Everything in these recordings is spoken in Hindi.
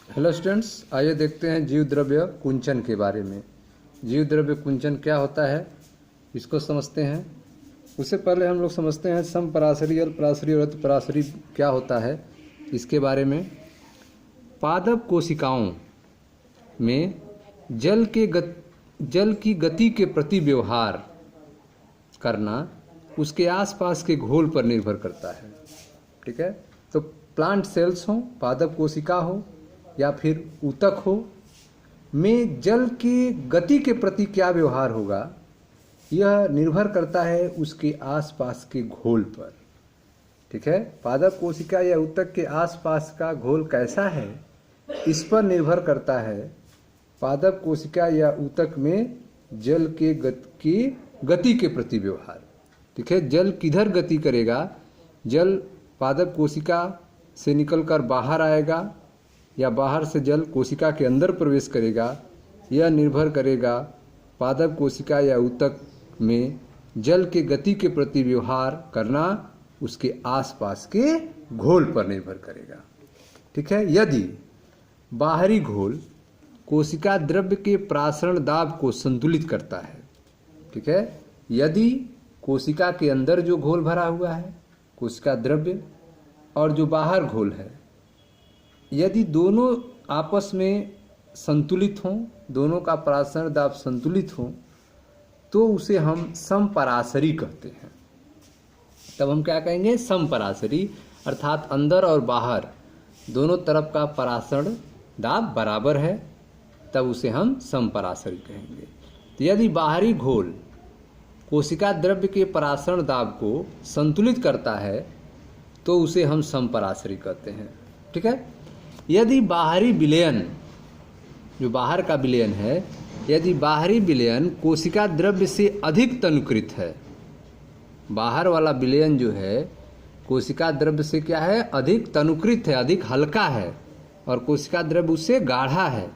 हेलो स्टूडेंट्स, आइए देखते हैं जीव द्रव्य कुंचन के बारे में। जीव द्रव्य कुंचन क्या होता है इसको समझते हैं। उससे पहले हम लोग समझते हैं समपराशरी, अल्पराशरी और अतिपराशरी क्या होता है इसके बारे में। पादप कोशिकाओं में जल की गति के प्रति व्यवहार करना उसके आसपास के घोल पर निर्भर करता है। ठीक है, तो प्लांट सेल्स हो, पादप कोशिका हो या फिर ऊतक हो, में जल की गति के प्रति क्या व्यवहार होगा यह निर्भर करता है उसके आसपास के घोल पर। ठीक है, पादप कोशिका या ऊतक के आसपास का घोल कैसा है इस पर निर्भर करता है पादप कोशिका या ऊतक में जल के गति के प्रति व्यवहार। ठीक है, जल किधर गति करेगा, जल पादप कोशिका से निकलकर बाहर आएगा या बाहर से जल कोशिका के अंदर प्रवेश करेगा, यह निर्भर करेगा पादप कोशिका या ऊतक में जल के गति के प्रति व्यवहार करना उसके आसपास के घोल पर निर्भर करेगा। ठीक है, यदि बाहरी घोल कोशिका द्रव्य के प्रासरण दाब को संतुलित करता है। ठीक है, यदि कोशिका के अंदर जो घोल भरा हुआ है कोशिका द्रव्य और जो बाहर घोल है, यदि दोनों आपस में संतुलित हों, दोनों का प्रासरण दाब संतुलित हो, तो उसे हम समपराशरी कहते हैं। तब हम क्या कहेंगे, समपराशरी, अर्थात अंदर और बाहर दोनों तरफ का परासरण दाब बराबर है, तब उसे हम समपराशरी कहेंगे। तो यदि बाहरी घोल कोशिका द्रव्य के परासरण दाब को संतुलित करता है तो उसे हम समपराशरी कहते हैं। ठीक है, यदि बाहरी विलयन, जो बाहर का विलयन है, यदि बाहरी विलयन कोशिका द्रव्य से अधिक तनुकृत है, बाहर वाला विलयन जो है कोशिका द्रव्य से क्या है, अधिक तनुकृत है, अधिक हल्का है और कोशिका द्रव्य उससे गाढ़ा है,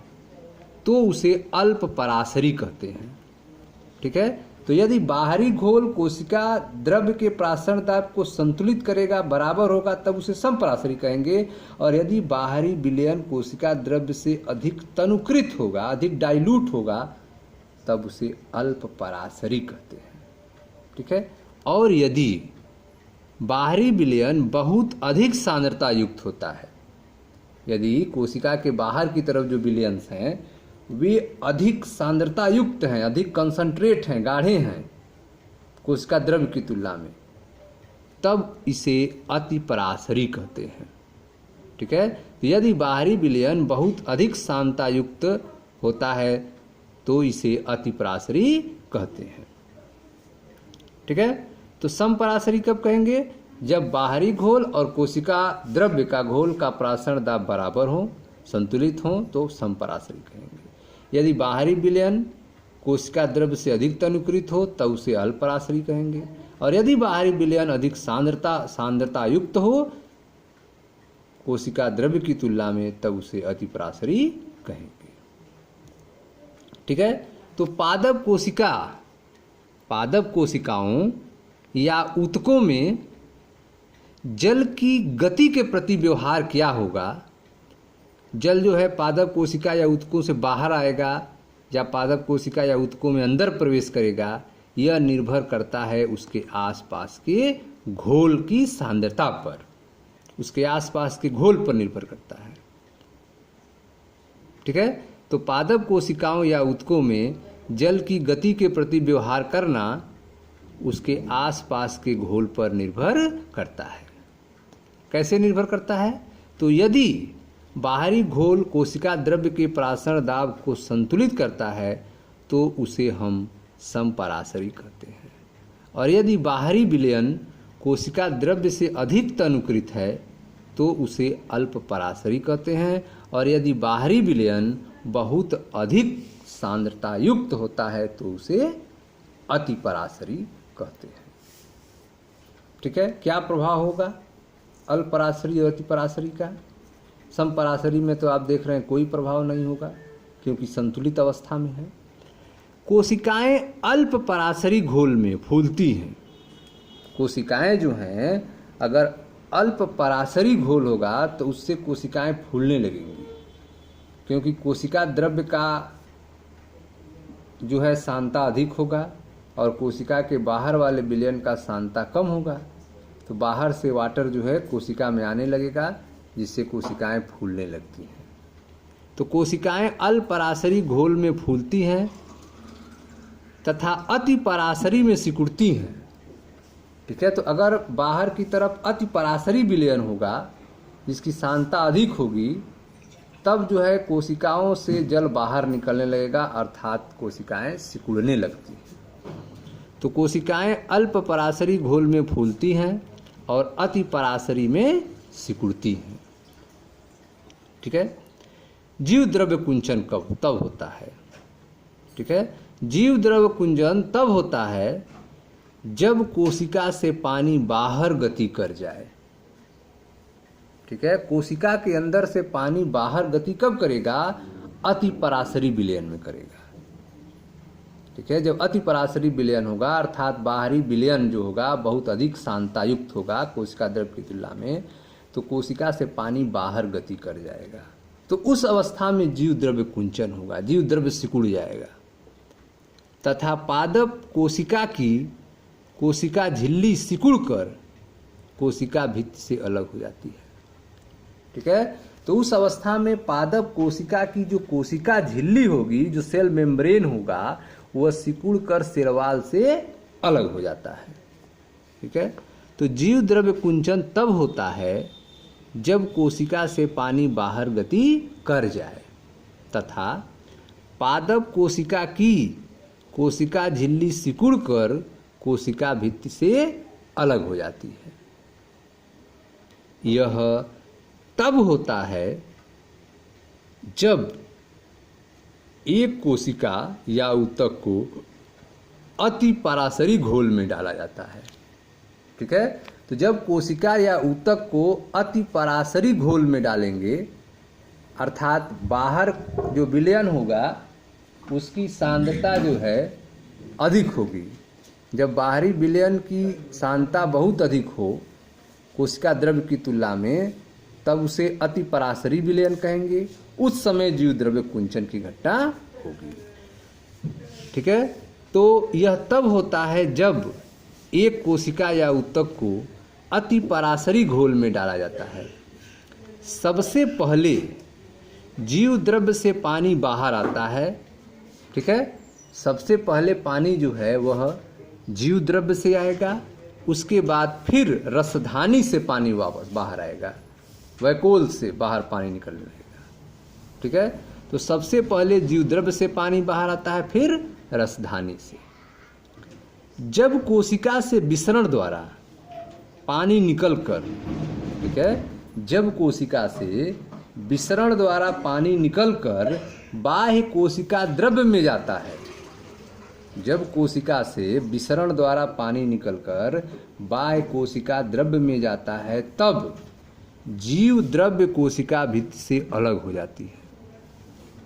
तो उसे अल्प पराशरी कहते हैं। ठीक है, तो यदि बाहरी घोल कोशिका द्रव्य के प्रासरण दाब को संतुलित करेगा, बराबर होगा, तब उसे समपराशरी कहेंगे। और यदि बाहरी विलयन कोशिका द्रव्य से अधिक तनुकृत होगा, अधिक डाइल्यूट होगा, तब उसे अल्प पराशरी कहते हैं। ठीक है, और यदि बाहरी विलयन बहुत अधिक सांद्रता युक्त होता है, यदि कोशिका के बाहर की तरफ जो विलयंस हैं वे अधिक सांद्रता युक्त हैं, अधिक कंसंट्रेट हैं, गाढ़े हैं कोशिका द्रव्य की तुलना में, तब इसे अतिपराशरी कहते हैं। ठीक है, तो यदि बाहरी विलयन बहुत अधिक सांद्रता युक्त होता है तो इसे अतिपराशरी कहते हैं। ठीक है, तो समपराशरी कब कहेंगे, जब बाहरी घोल और कोशिका द्रव्य का घोल का प्रासरण दाब बराबर हो, संतुलित हो, तो समपराशरी कहेंगे। यदि बाहरी विलयन कोशिका द्रव्य से अधिक तनुकृत हो तब उसे अल्पपराशरी कहेंगे। और यदि बाहरी विलयन अधिक सांद्रता युक्त हो कोशिका द्रव्य की तुलना में, तब उसे अतिपराशरी कहेंगे। ठीक है, तो पादप कोशिकाओं या ऊतकों में जल की गति के प्रति व्यवहार क्या होगा, जल जो है पादप कोशिका या ऊतकों से बाहर आएगा या पादप कोशिका या ऊतकों में अंदर प्रवेश करेगा, यह निर्भर करता है उसके आसपास के घोल की सांद्रता पर, उसके आसपास के घोल पर निर्भर करता है। ठीक है, तो पादप कोशिकाओं या ऊतकों में जल की गति के प्रति व्यवहार करना उसके आसपास के घोल पर निर्भर करता है। कैसे निर्भर करता है, तो यदि बाहरी घोल कोशिका द्रव्य के प्रासरण दाब को संतुलित करता है तो उसे हम समपराशरी कहते हैं। और यदि बाहरी विलयन कोशिका द्रव्य से अधिक तनुकृत है तो उसे अल्प पराशरी कहते हैं। और यदि बाहरी विलयन बहुत अधिक सांद्रता युक्त होता है तो उसे अतिपराशरी कहते हैं। ठीक है, क्या प्रभाव होगा अल्पपराशरी और अतिपराशरी का। समपराशरी में तो आप देख रहे हैं कोई प्रभाव नहीं होगा क्योंकि संतुलित अवस्था में है। कोशिकाएं अल्प पराशरी घोल में फूलती हैं। कोशिकाएं जो हैं अगर अल्प पराशरी घोल होगा तो उससे कोशिकाएं फूलने लगेंगी। क्योंकि कोशिका द्रव्य का जो है सांद्रता अधिक होगा और कोशिका के बाहर वाले विलयन का सांद्रता कम होगा, तो बाहर से वाटर जो है कोशिका में आने लगेगा, जिससे कोशिकाएं फूलने लगती हैं। तो कोशिकाएं अल्पराशरी घोल में फूलती हैं तथा अति पराशरी में सिकुड़ती हैं। ठीक है, तो अगर बाहर की तरफ अति पराशरी विलयन होगा जिसकी सांद्रता अधिक होगी, तब जो है कोशिकाओं से जल बाहर निकलने लगेगा, अर्थात कोशिकाएं सिकुड़ने लगती हैं। तो कोशिकाएं अल्प पराशरी घोल में फूलती हैं और अति पराशरी में सिकुड़ती हैं। ठीक है, जीव द्रव्य कुंचन तब होता है। ठीक है, जीव द्रव्य कुंचन तब होता है जब कोशिका से पानी बाहर गति कर जाए। ठीक है, कोशिका के अंदर से पानी बाहर गति कब करेगा? अति पराशरी विलयन में करेगा। ठीक है, जब अति पराशरी विलयन होगा अर्थात बाहरी विलयन जो होगा बहुत अधिक सांद्रता युक्त होगा कोशिका द्रव्य की तुलना में, तो कोशिका से पानी बाहर गति कर जाएगा। तो उस अवस्था में जीव द्रव्य कुंचन होगा, जीव द्रव्य सिकुड़ जाएगा तथा पादप कोशिका की कोशिका झिल्ली सिकुड़कर कोशिका भित्ति से अलग हो जाती है। ठीक है, तो उस अवस्था में पादप कोशिका की जो कोशिका झिल्ली होगी, जो सेल मेम्ब्रेन होगा, वह सिकुड़कर सेलवाल से अलग हो जाता है। ठीक है, तो जीव द्रव्य कुंचन तब होता है जब कोशिका से पानी बाहर गति कर जाए तथा पादप कोशिका की कोशिका झिल्ली सिकुड़कर कोशिका भित्ति से अलग हो जाती है। यह तब होता है जब एक कोशिका या ऊतक को अति पराशरी घोल में डाला जाता है। ठीक है, तो जब कोशिका या ऊतक को अति पराशरी घोल में डालेंगे, अर्थात बाहर जो विलयन होगा उसकी सांद्रता जो है अधिक होगी। जब बाहरी विलयन की सांद्रता बहुत अधिक हो कोशिका द्रव्य की तुलना में, तब उसे अति पराशरी विलयन कहेंगे। उस समय जीव द्रव्य कुंचन की घटना होगी। ठीक है, तो यह तब होता है जब एक कोशिका या ऊतक को अति पराशरी घोल में डाला जाता है। सबसे पहले जीव द्रव्य से पानी बाहर आता है। ठीक है, सबसे पहले पानी जो है वह जीव द्रव्य से आएगा, उसके बाद फिर रसधानी से पानी वापस बाहर आएगा, वैकोल से बाहर पानी निकलने लगेगा। ठीक है, तो सबसे पहले जीव द्रव्य से पानी बाहर आता है, फिर रसधानी से। जब कोशिका से विसरण द्वारा पानी निकलकर, ठीक है, जब कोशिका से विसरण द्वारा पानी निकलकर बाह्य कोशिका द्रव्य में जाता है, जब कोशिका से विसरण द्वारा पानी निकलकर बाह्य कोशिका द्रव्य में जाता है, तब जीव द्रव्य कोशिका भित्ति से अलग हो जाती है।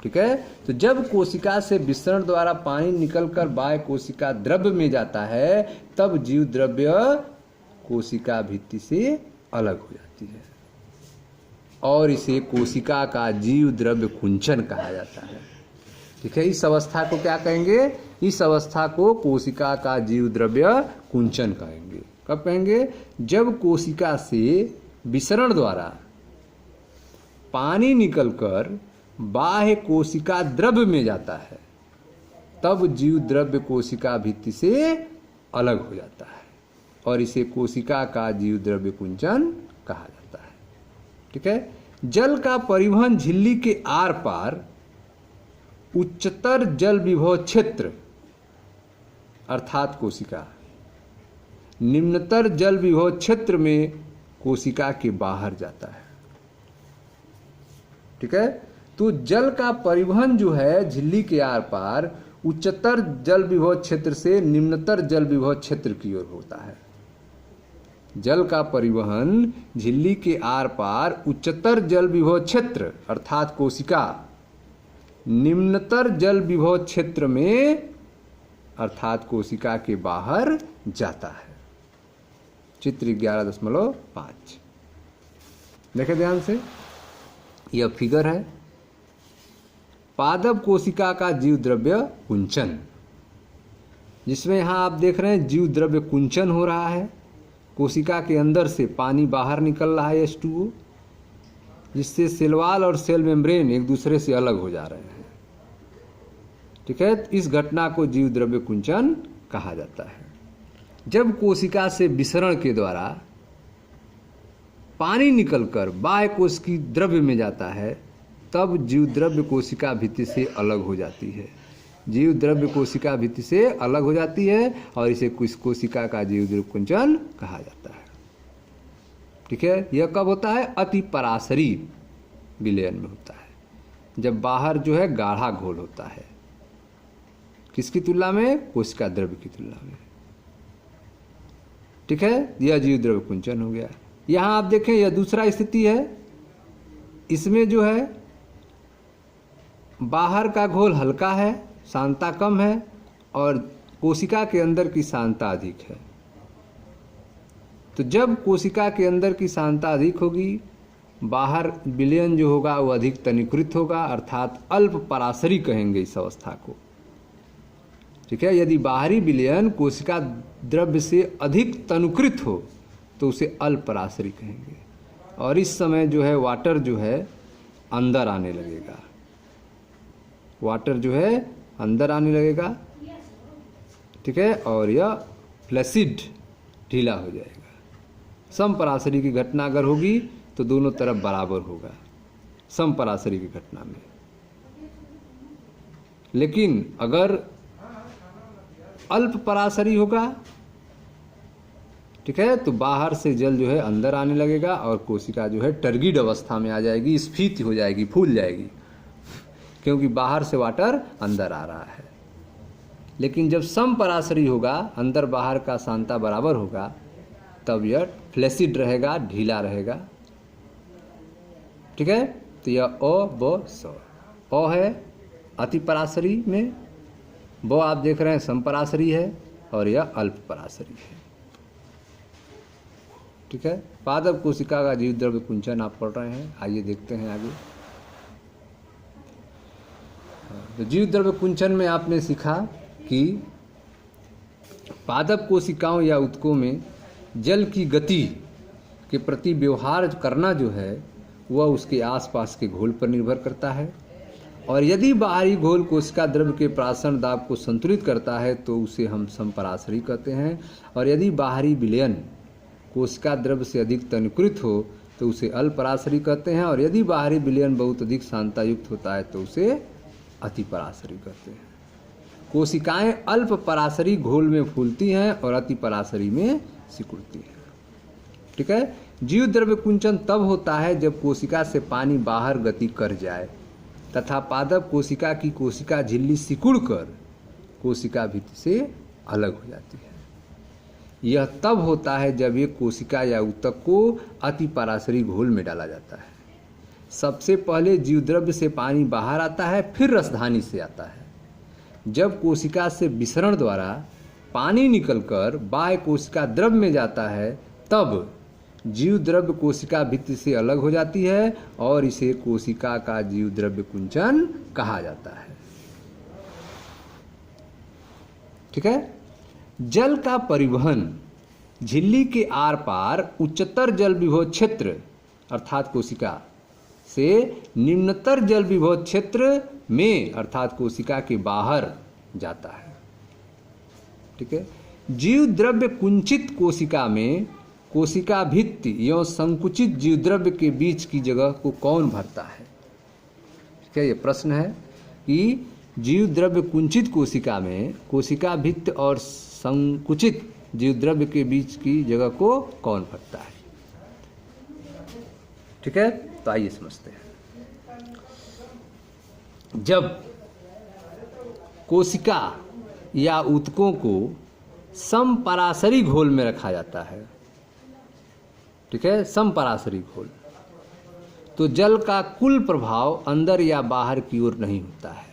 ठीक है, तो जब कोशिका से विसरण द्वारा पानी निकलकर बाह्य कोशिका द्रव्य में जाता है, तब जीव द्रव्य कोशिका भित्ति से अलग हो जाती है और इसे कोशिका का जीव द्रव्य कुंचन कहा जाता है। ठीक है, इस अवस्था को क्या कहेंगे? इस अवस्था को कोशिका का जीव द्रव्य कुंचन कहेंगे। कब कहेंगे? जब कोशिका से विसरण द्वारा पानी निकलकर बाह्य कोशिका द्रव्य में जाता है, तब जीव द्रव्य कोशिका भित्ति से अलग हो जाता है और इसे कोशिका का जीव द्रव्य कुंचन कहा जाता है। ठीक है, जल का परिवहन झिल्ली के आर पार उच्चतर जल विभव क्षेत्र अर्थात कोशिका, निम्नतर जल विभव क्षेत्र में कोशिका के बाहर जाता है। ठीक है, तो जल का परिवहन जो है झिल्ली के आर पार उच्चतर जल विभव क्षेत्र से निम्नतर जल विभव क्षेत्र की ओर होता है। जल का परिवहन झिल्ली के आर पार उच्चतर जल विभव क्षेत्र अर्थात कोशिका, निम्नतर जल विभव क्षेत्र में अर्थात कोशिका के बाहर जाता है। चित्र 11.5 देखें ध्यान से, यह फिगर है। पादप कोशिका का जीव द्रव्य कुंचन, जिसमें यहाँ आप देख रहे हैं जीव द्रव्य कुंचन हो रहा है। कोशिका के अंदर से पानी बाहर निकल रहा है H2O, जिससे सेल वॉल और सेल मेम्ब्रेन एक दूसरे से अलग हो जा रहे हैं। ठीक है, इस घटना को जीव द्रव्य कुंचन कहा जाता है। जब कोशिका से विसरण के द्वारा पानी निकलकर बाह्य कोश की द्रव्य में जाता है, तब जीव द्रव्य कोशिका भित्ति से अलग हो जाती है। जीव द्रव्य कोशिका भित्ति से अलग हो जाती है और इसे कुछ कोशिका का जीव द्रव्य कुंचन कहा जाता है। ठीक है, यह कब होता है? अति पराशरी विलयन में होता है, जब बाहर जो है गाढ़ा घोल होता है। किसकी तुलना में? कोशिका द्रव्य की तुलना में। ठीक है, यह जीव द्रव्य कुंचन हो गया। यहाँ आप देखें, यह दूसरा स्थिति है। इसमें जो है बाहर का घोल हल्का है, सांद्रता कम है, और कोशिका के अंदर की सांद्रता अधिक है। तो जब कोशिका के अंदर की सांद्रता अधिक होगी, बाहर विलयन जो होगा वो अधिक तनुकृत होगा, अर्थात अल्प पराशरी कहेंगे इस अवस्था को। ठीक है, यदि बाहरी विलयन कोशिका द्रव्य से अधिक तनुकृत हो तो उसे अल्प पराशरी कहेंगे। और इस समय जो है वाटर जो है अंदर आने लगेगा, वाटर जो है अंदर आने लगेगा। ठीक है, और यह फ्लैसिड ढीला हो जाएगा। सम पराशरी की घटना अगर होगी तो दोनों तरफ बराबर होगा सम पराशरी की घटना में। लेकिन अगर अल्प पराशरी होगा, ठीक है, तो बाहर से जल जो है अंदर आने लगेगा और कोशिका जो है टर्गिड अवस्था में आ जाएगी, स्फीत हो जाएगी, फूल जाएगी, क्योंकि बाहर से वाटर अंदर आ रहा है। लेकिन जब सम पराशरी होगा, अंदर बाहर का सांद्रता बराबर होगा, तब यह फ्लैसिड रहेगा, ढीला रहेगा। ठीक है, तो यह अ ब स। अ है अति पराशरी में, ब आप देख रहे हैं सम पराशरी है, और यह अल्प पराशरी है। ठीक है, पादप कोशिका का जीव द्रव्य कुंचन आप पढ़ रहे हैं। आइए देखते हैं आगे। तो जीव द्रव्य कुंचन में आपने सीखा कि पादप कोशिकाओं या ऊतकों में जल की गति के प्रति व्यवहार करना जो है वह उसके आसपास के घोल पर निर्भर करता है। और यदि बाहरी घोल कोशिका द्रव्य के प्राशन दाब को संतुलित करता है तो उसे हम समपराशरी कहते हैं। और यदि बाहरी विलयन कोशिका द्रव्य से अधिक तनुकृत हो तो उसे अल्पराशरी कहते हैं। और यदि बाहरी विलयन बहुत अधिक सांद्रता युक्त होता है तो उसे अति पराशरी कहते हैं। कोशिकाएं अल्प पराशरी घोल में फूलती हैं और अति पराशरी में सिकुड़ती हैं। ठीक है, जीव द्रव्य कुंचन तब होता है जब कोशिका से पानी बाहर गति कर जाए तथा पादप कोशिका की कोशिका झिल्ली सिकुड़कर कोशिका भित्ति से अलग हो जाती है। यह तब होता है जब एक कोशिका या ऊतक को अति पराशरी घोल में डाला जाता है। सबसे पहले जीव द्रव्य से पानी बाहर आता है, फिर रसधानी से आता है। जब कोशिका से विसरण द्वारा पानी निकलकर बाह्य कोशिका द्रव्य में जाता है, तब जीव द्रव्य कोशिका भित्ति से अलग हो जाती है और इसे कोशिका का जीव द्रव्य कुंचन कहा जाता है। ठीक है, जल का परिवहन झिल्ली के आर पार उच्चतर जल विभव क्षेत्र अर्थात कोशिका से निम्नतर जल विभव क्षेत्र में अर्थात कोशिका के बाहर जाता है। ठीक है, जीव द्रव्य कुंचित कोशिका में कोशिका भित्ति एवं संकुचित जीव द्रव्य के बीच की जगह को कौन भरता है? ठीक है, ये प्रश्न है कि जीव द्रव्य कुंचित कोशिका में कोशिका भित्ति और संकुचित जीव द्रव्य के बीच की जगह को कौन भरता है? ठीक है, तो आइए समझते हैं। जब कोशिका या ऊतकों को समपराशरी घोल में रखा जाता है, ठीक है, समपराशरी घोल, तो जल का कुल प्रभाव अंदर या बाहर की ओर नहीं होता है।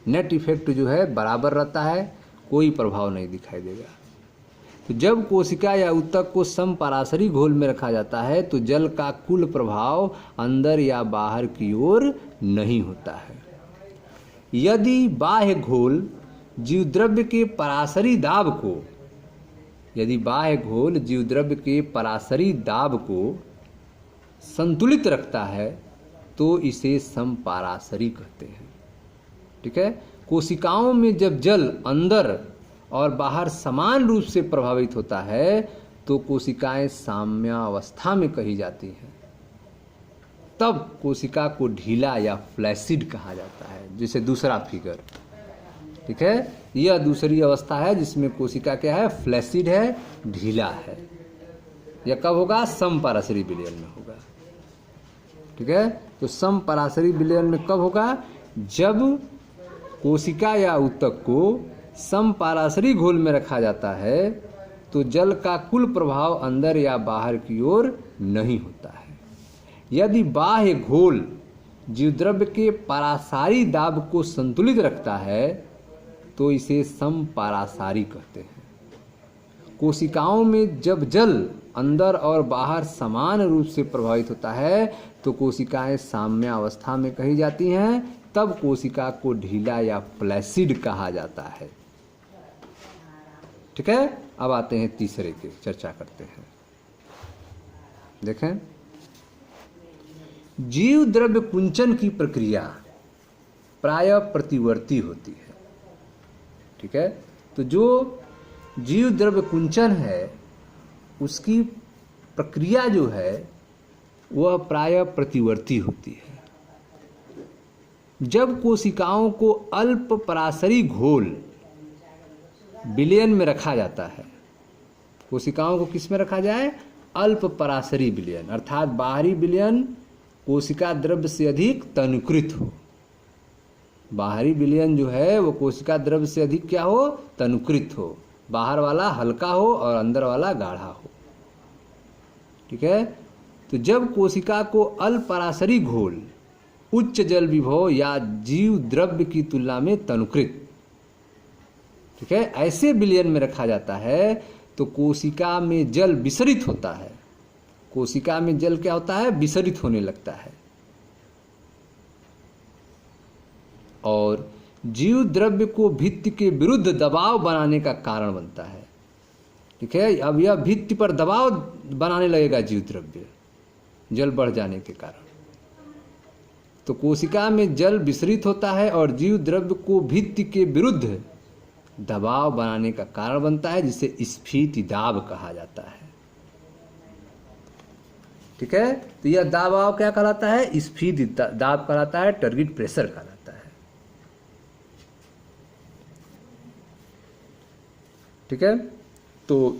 नेट इफेक्ट जो है बराबर रहता है, कोई प्रभाव नहीं दिखाई देगा। तो जब कोशिका या ऊतक को समपराशरी घोल में रखा जाता है तो जल का कुल प्रभाव अंदर या बाहर की ओर नहीं होता है। यदि बाह्य घोल जीवद्रव्य के पराशरी दाब को, यदि बाह्य घोल जीवद्रव्य के पराशरी दाब को संतुलित रखता है तो इसे समपाराशरी कहते हैं। ठीक है। कोशिकाओं में जब जल अंदर और बाहर समान रूप से प्रभावित होता है तो कोशिकाएं साम्यावस्था में कही जाती हैं। तब कोशिका को ढीला या फ्लैसिड कहा जाता है, जैसे दूसरा फिगर। ठीक है। यह दूसरी अवस्था है जिसमें कोशिका क्या है, फ्लैसिड है, ढीला है। यह कब होगा, समपराशरी विलयन में होगा। ठीक है। तो समपराशरी विलयन में कब होगा, जब कोशिका या ऊतक को समपराशरी घोल में रखा जाता है तो जल का कुल प्रभाव अंदर या बाहर की ओर नहीं होता है। यदि बाह्य घोल जीवद्रव्य के परासारी दाब को संतुलित रखता है तो इसे समपरासारी कहते हैं। कोशिकाओं में जब जल अंदर और बाहर समान रूप से प्रभावित होता है तो कोशिकाएं साम्यावस्था में कही जाती हैं। तब कोशिका को ढीला या फ्लैसिड कहा जाता है। ठीक है। अब आते हैं तीसरे के, चर्चा करते हैं। देखें, जीव द्रव्य कुंचन की प्रक्रिया प्रायः प्रतिवर्ती होती है। ठीक है। तो जो जीव द्रव्य कुंचन है उसकी प्रक्रिया जो है वह प्रायः प्रतिवर्ती होती है। जब कोशिकाओं को अल्प पराशरी घोल विलयन में रखा जाता है, कोशिकाओं को किस में रखा जाए, अल्प पराशरी विलयन, अर्थात बाहरी विलयन कोशिका द्रव्य से अधिक तनुकृत हो। बाहरी विलयन जो है वो कोशिका द्रव्य से अधिक क्या हो, तनुकृत हो। बाहर वाला हल्का हो और अंदर वाला गाढ़ा हो। ठीक है। तो जब कोशिका को अल्प पराशरी घोल उच्च जल विभव या जीव द्रव्य की तुलना में तनुकृत, ठीक है, ऐसे विलयन में रखा जाता है तो कोशिका में जल विसरित होता है। कोशिका में जल क्या होता है, विसरित होने लगता है और जीव द्रव्य को भित्ति के विरुद्ध दबाव बनाने का कारण बनता है। ठीक है। अब यह भित्ति पर दबाव बनाने लगेगा जीव द्रव्य जल बढ़ जाने के कारण। तो कोशिका में जल विसरित होता है और जीव द्रव्य को भित्ति के विरुद्ध दबाव बनाने का कारण बनता है, जिसे स्फीति दाब कहा जाता है। ठीक है। तो यह दबाव क्या कहलाता है, स्फीति दाब कहलाता है, टारगेट प्रेशर कहलाता है। ठीक है। तो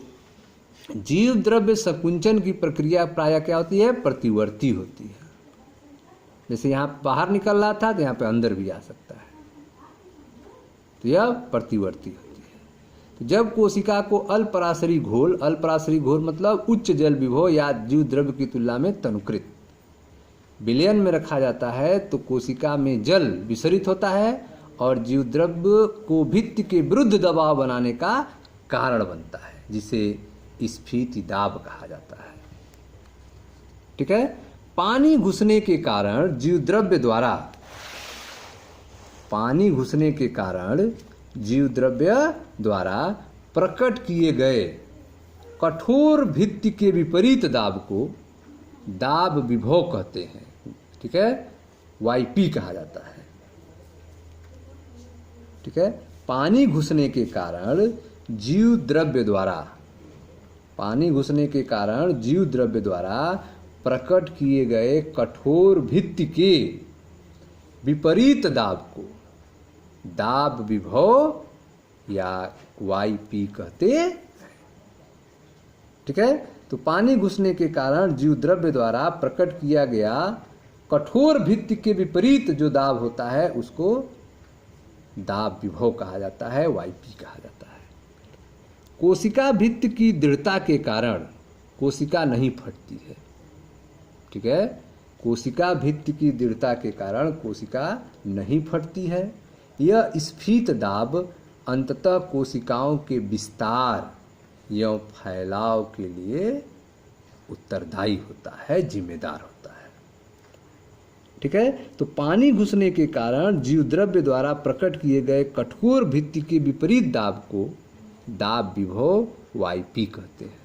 जीव द्रव्य संकुंचन की प्रक्रिया प्रायः क्या होती है, प्रतिवर्ती होती है। जैसे यहाँ बाहर निकल रहा था तो यहाँ पे अंदर भी आ सकता है, तो यह प्रतिवर्ती होती है। तो जब कोशिका को अल्पराशरी घोल, अल्पराशरी घोल मतलब उच्च जल विभव या जीव द्रव्य की तुलना में तनुकृत विलयन में रखा जाता है तो कोशिका में जल विसरित होता है और जीव द्रव्य को भित्ति के विरुद्ध दबाव बनाने का कारण बनता है, जिसे स्फीति दाब कहा जाता है। ठीक है। पानी घुसने के कारण जीव द्रव्य द्वारा, पानी घुसने के कारण जीव द्रव्य द्वारा प्रकट किए गए कठोर भित्ति के विपरीत दाब को दाब विभव कहते हैं। ठीक है। वाईपी कहा जाता है। ठीक है। पानी घुसने के कारण जीव द्रव्य द्वारा, पानी घुसने के कारण जीव द्रव्य द्वारा प्रकट किए गए कठोर भित्ति के विपरीत दाब को दाब विभव या वाईपी कहते हैं। ठीक है। तो पानी घुसने के कारण जीव द्रव्य द्वारा प्रकट किया गया कठोर भित्ति के विपरीत जो दाब होता है उसको दाब विभव कहा जाता है, वाईपी कहा जाता है। कोशिका भित्ति की दृढ़ता के कारण कोशिका नहीं फटती है। ठीक है। कोशिका भित्ति की दृढ़ता के कारण कोशिका नहीं फटती है। यह स्फीत दाब अंततः कोशिकाओं के विस्तार एवं फैलाव के लिए उत्तरदायी होता है, जिम्मेदार होता है। ठीक है। तो पानी घुसने के कारण जीव द्रव्य द्वारा प्रकट किए गए कठोर भित्ति के विपरीत दाब को दाब विभव वाईपी कहते हैं।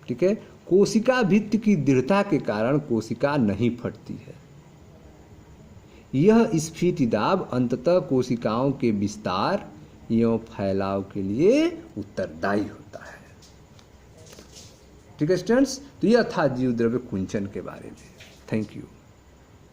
ठीक है। कोशिका भित्ति की दृढ़ता के कारण कोशिका नहीं फटती है। यह स्फीति दाब अंततः कोशिकाओं के विस्तार एवं फैलाव के लिए उत्तरदायी होता है। ठीक है स्टूडेंट्स, तो यह था जीव द्रव्य कुंचन के बारे में। Thank you.